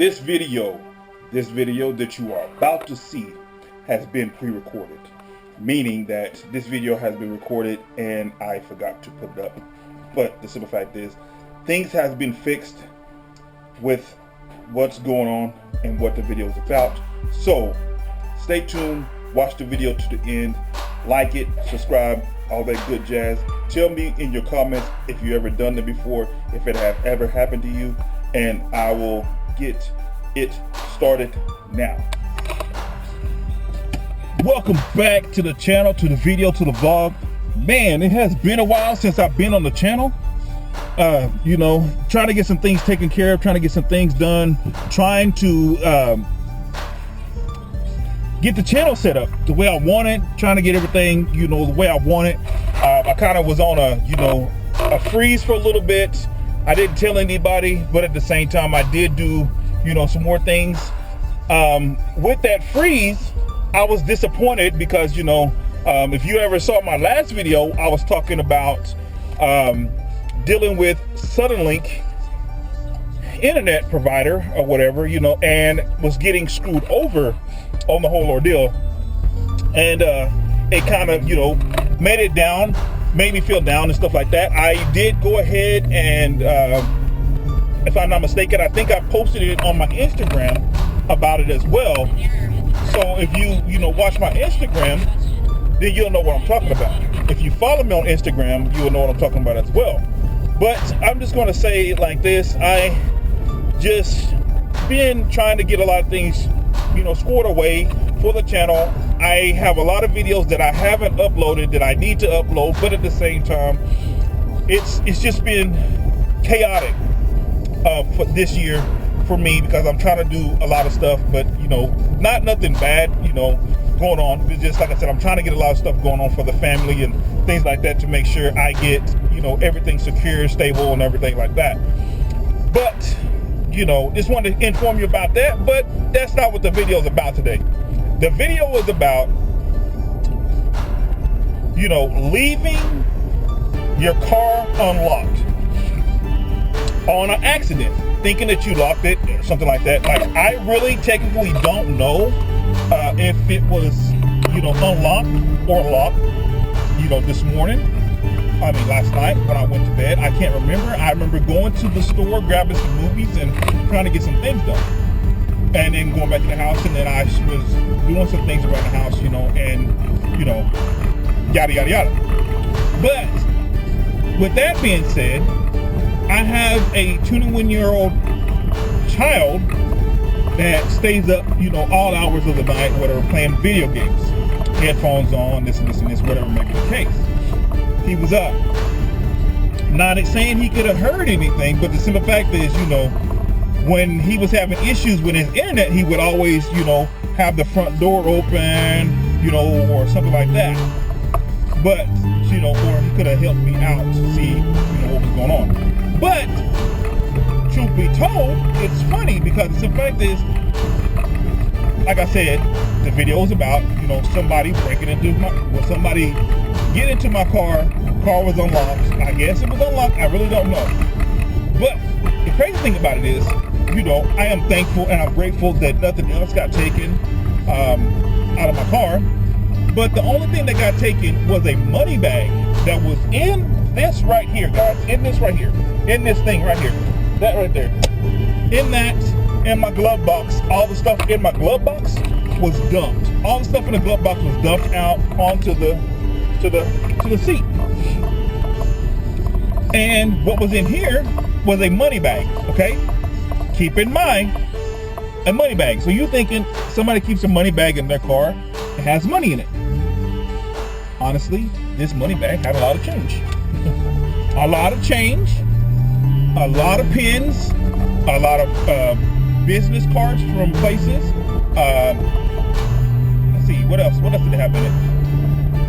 This video that you are about to see has been pre-recorded, meaning that this video has been recorded and I forgot to put it up. But the simple fact is, things has been fixed with what's going on and what the video is about. So stay tuned, watch the video to the end, like it, subscribe, all that good jazz. Tell me in your comments if you ever done it before, if it have ever happened to you, and I will get it started now. Welcome back to the channel, to the video, to the vlog. Man, it has been a while since I've been on the channel. Trying to get some things taken care of, trying to get some things done, trying to get the channel set up the way I want it, trying to get everything, the way I want it. I kind of was on a freeze for a little bit. I didn't tell anybody, but at the same time, I did do, some more things. With that freeze, I was disappointed because, if you ever saw my last video, I was talking about dealing with Suddenlink internet provider or whatever, and was getting screwed over on the whole ordeal. And it kind of, made me feel down and stuff like that. I did go ahead and, if I'm not mistaken, I think I posted it on my Instagram about it as well. So if you watch my Instagram, then you'll know what I'm talking about. If you follow me on Instagram, you will know what I'm talking about as well. But I'm just going to say it like this. I just been trying to get a lot of things, squared away for the channel. I have a lot of videos that I haven't uploaded that I need to upload, but at the same time, it's just been chaotic for this year for me because I'm trying to do a lot of stuff, but not nothing bad, going on. It's just like I said, I'm trying to get a lot of stuff going on for the family and things like that to make sure I get, everything secure, stable, and everything like that. But, just wanted to inform you about that, but that's not what the video is about today. The video is about, leaving your car unlocked on an accident, thinking that you locked it or something like that. Like, I really technically don't know if it was, unlocked or locked, this morning. I mean, last night when I went to bed. I can't remember. I remember going to the store, grabbing some movies and trying to get some things done. And then going back to the house, and then I was doing some things around the house, and, yada, yada, yada. But with that being said, I have a 21-year-old child that stays up, all hours of the night, whatever, playing video games. Headphones on, this and this and this, whatever may be the case. He was up. Not saying he could have heard anything, but the simple fact is, when he was having issues with his internet, he would always, have the front door open, or something like that. But, or he could have helped me out to see, what was going on. But, truth be told, it's funny because the simple fact is, like I said, the video is about, somebody breaking into somebody get into my car. Car was unlocked. I guess it was unlocked. I really don't know. But the crazy thing about it is, I am thankful and I'm grateful that nothing else got taken out of my car. But the only thing that got taken was a money bag that was in this right here, guys. In this right here. In this thing right here. That right there. In my glove box. All the stuff in my glove box was dumped. All the stuff in the glove box was dumped out onto the seat. And what was in here was a money bag, okay? Keep in mind, a money bag. So you're thinking somebody keeps a money bag in their car, it has money in it. Honestly, this money bag had a lot of change. A lot of change, a lot of pins, a lot of business cards from places. Let's see, what else did it have in it?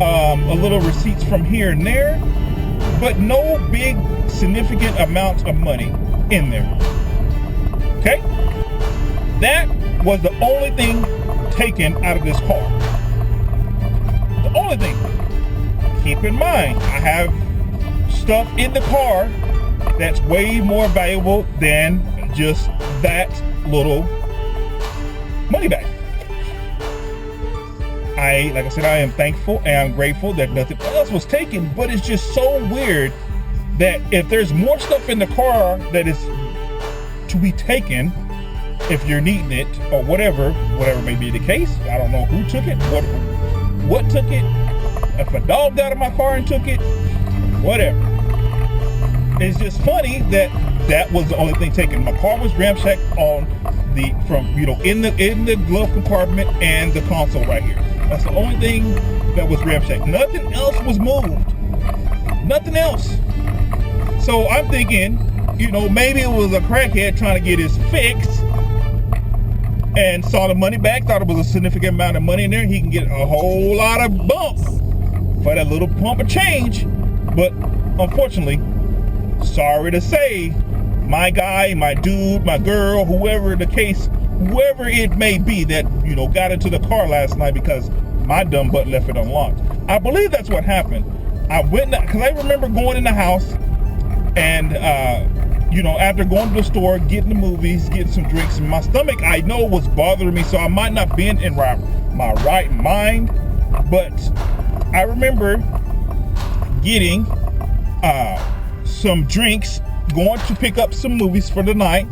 A little receipts from here and there, but no big significant amounts of money in there. Okay? That was the only thing taken out of this car. The only thing. Keep in mind, I have stuff in the car that's way more valuable than just that little money back. Like I said, I am thankful and I'm grateful that nothing else was taken, but it's just so weird that if there's more stuff in the car that is to be taken, if you're needing it or whatever may be the case, I don't know who took it, what took it, if a dog got in my car and took it, whatever. It's just funny that was the only thing taken. My car was ramshacked in the glove compartment and the console right here. That's the only thing that was ramshacked. Nothing else was moved. Nothing else. So I'm thinking, maybe it was a crackhead trying to get his fix and saw the money back, thought it was a significant amount of money in there. He can get a whole lot of bump for that little pump of change. But unfortunately, sorry to say, my guy, my dude, my girl, whoever it may be that, got into the car last night because my dumb butt left it unlocked. I believe that's what happened. I went, because I remember going in the house and, after going to the store, getting the movies, getting some drinks, and my stomach, I know, was bothering me, so I might not be in my right mind, but I remember getting some drinks, going to pick up some movies for the night,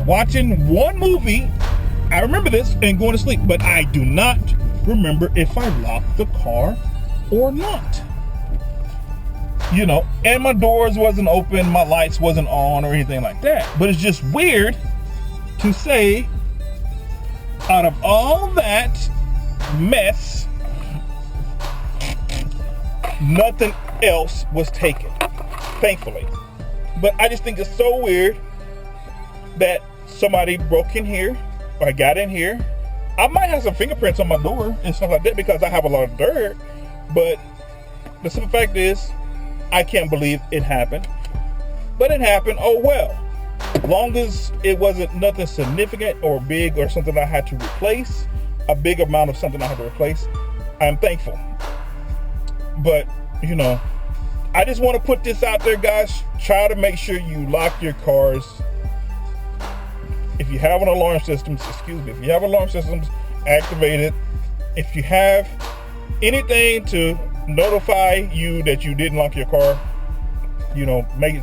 watching one movie, I remember this, and going to sleep, but I do not remember if I locked the car or not. And my doors wasn't open, my lights wasn't on or anything like that. But it's just weird to say, out of all that mess, nothing else was taken, thankfully. But I just think it's so weird that somebody broke in here or got in here. I might have some fingerprints on my door and stuff like that because I have a lot of dirt. But the simple fact is, I can't believe it happened. But it happened, oh well. Long as it wasn't nothing significant or big or something I had to replace, a big amount of something I had to replace, I'm thankful. But, I just want to put this out there, guys. Try to make sure you lock your cars. If you have an alarm system, activate it. If you have anything to notify you that you didn't lock your car, make it,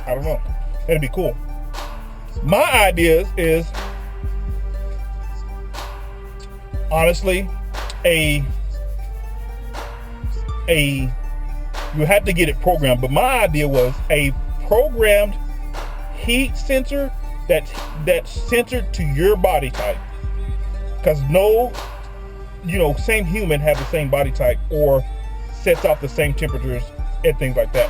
I don't know, that'd be cool. My idea is honestly you have to get it programmed, but my idea was a programmed heat sensor that's censored to your body type, because same human have the same body type or sets off the same temperatures and things like that.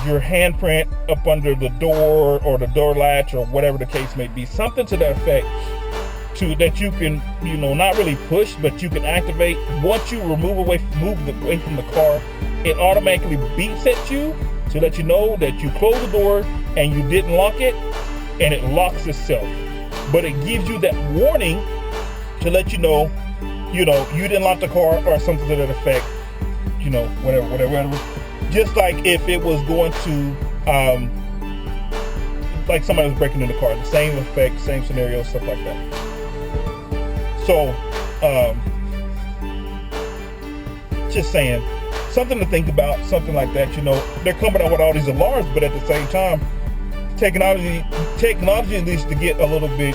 Your handprint up under the door or the door latch or whatever the case may be, something to that effect, that you can, not really push, but you can activate. Once you move away from the car, it automatically beeps at you to let you know that you closed the door and you didn't lock it, and it locks itself. But it gives you that warning to let you know, you didn't lock the car or something to that effect, whatever. Just like if it was going to, like somebody was breaking in the car, the same effect, same scenario, stuff like that. So, just saying, something to think about, something like that. They're coming out with all these alarms, but at the same time, technology needs to get a little bit,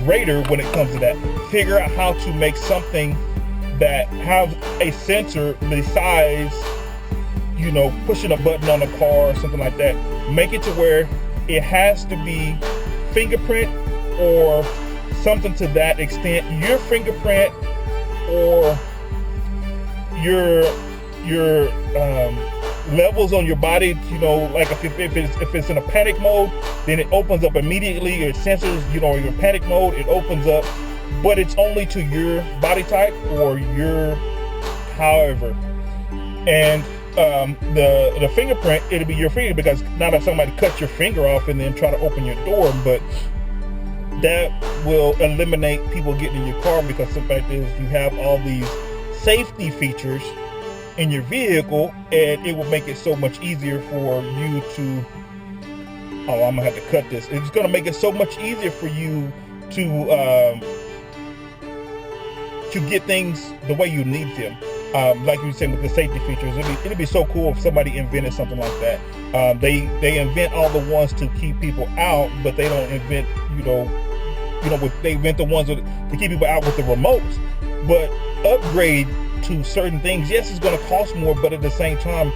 greater when it comes to that. Figure out how to make something that has a sensor besides, pushing a button on a car or something like that. Make it to where it has to be fingerprint or something to that extent. Your fingerprint or your levels on your body, like if it's in a panic mode, then it opens up immediately. It senses, your panic mode, it opens up, but it's only to your body type or your however. And the fingerprint, it'll be your finger, because not that somebody cuts your finger off and then try to open your door, but that will eliminate people getting in your car, because the fact is you have all these safety features in your vehicle, and it will make it so much easier for you to oh, I'm gonna have to cut this. It's gonna make it so much easier for you to get things the way you need them. Like you said with the safety features, it'd be so cool if somebody invented something like that. They invent all the ones to keep people out, but they don't invent, they invent the ones to keep people out with the remotes. But upgrade to certain things, yes, it's going to cost more, but at the same time,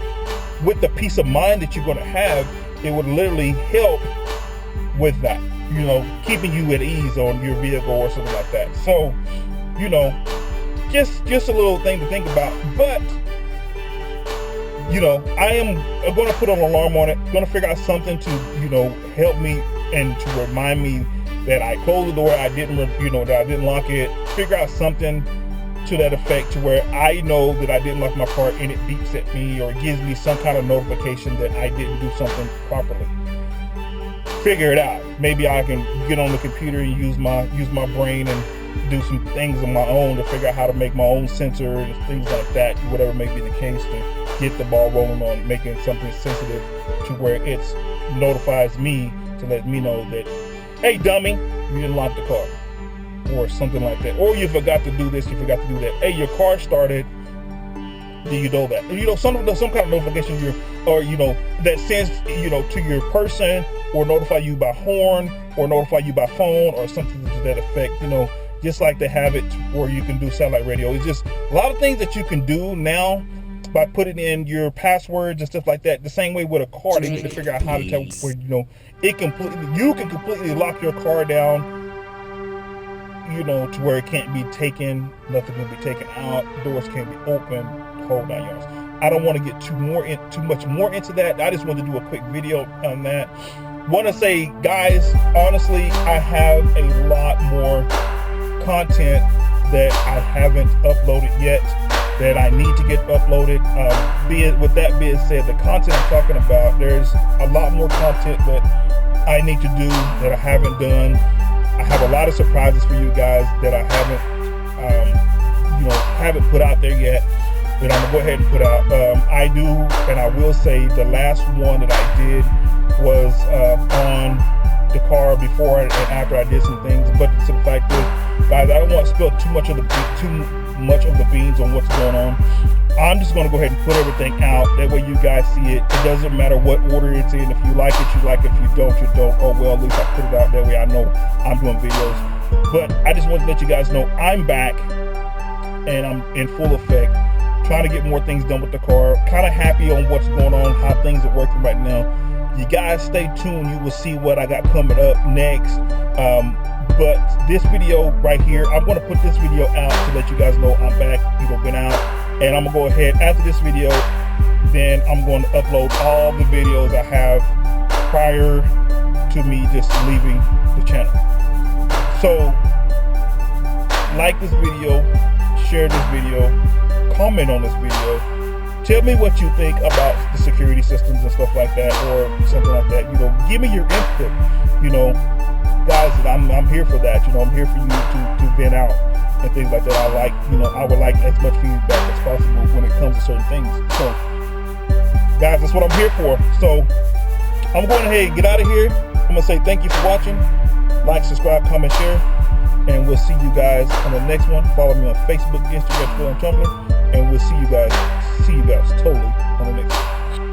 with the peace of mind that you're going to have, it would literally help with that, keeping you at ease on your vehicle or something like that. So, just a little thing to think about. But I am going to put an alarm on it, going to figure out something to help me and to remind me that I closed the door, I didn't that I didn't lock it. Figure out something to that effect, to where I know that I didn't lock my car and it beeps at me or gives me some kind of notification that I didn't do something properly. Figure it out. Maybe I can get on the computer and use my brain and do some things on my own to figure out how to make my own sensor and things like that, whatever may be the case, to get the ball rolling on making something sensitive to where it notifies me to let me know that, hey dummy, you didn't lock the car, or something like that. Or you forgot to do this, you forgot to do that. Hey, your car started. Do you know that? Some kind of notification that sends to your person, or notify you by horn, or notify you by phone, or something to that effect. Just like they have it where you can do satellite radio. It's just a lot of things that you can do now by putting in your passwords and stuff like that. The same way with a car, they need to figure out how to tell where you can completely lock your car down, to where it can't be taken, nothing can be taken out, doors can't be open, whole 9 yards. I don't want to get too much more into that. I just want to do a quick video on that. Want to say, guys, honestly, I have a lot more content that I haven't uploaded yet, that I need to get uploaded. With that being said, the content I'm talking about, there's a lot more content that I need to do that I haven't done. I have a lot of surprises for you guys that I haven't put out there yet, that I'm gonna go ahead and put out. I do, and I will say, the last one that I did was on the car before and after I did some things. But to the fact is, guys, I don't want to spill too much of the beans on what's going on. I'm just going to go ahead and put everything out. That way you guys see it. It doesn't matter what order it's in. If you like it, you like it. If you don't, you don't. Oh well, at least I put it out. That way I know I'm doing videos. But I just want to let you guys know I'm back and I'm in full effect, trying to get more things done with the car. Kind of happy on what's going on, how things are working right now. You guys stay tuned. You will see what I got coming up next. But this video right here, I'm going to put this video out to let you guys know I'm back. Been out, and I'm gonna go ahead after this video. Then I'm going to upload all the videos I have prior to me just leaving the channel. So, like this video, share this video, comment on this video. Tell me what you think about the security systems and stuff like that, or something like that. Give me your input. Guys, I'm here for that. I'm here for you to vent out and things like that. I would like as much feedback as possible when it comes to certain things. So, guys, that's what I'm here for. So, I'm going ahead and get out of here. I'm gonna say thank you for watching. Like, subscribe, comment, share, and we'll see you guys on the next one. Follow me on Facebook, Instagram, Twitter, and Tumblr, and we'll see you guys totally on the next one.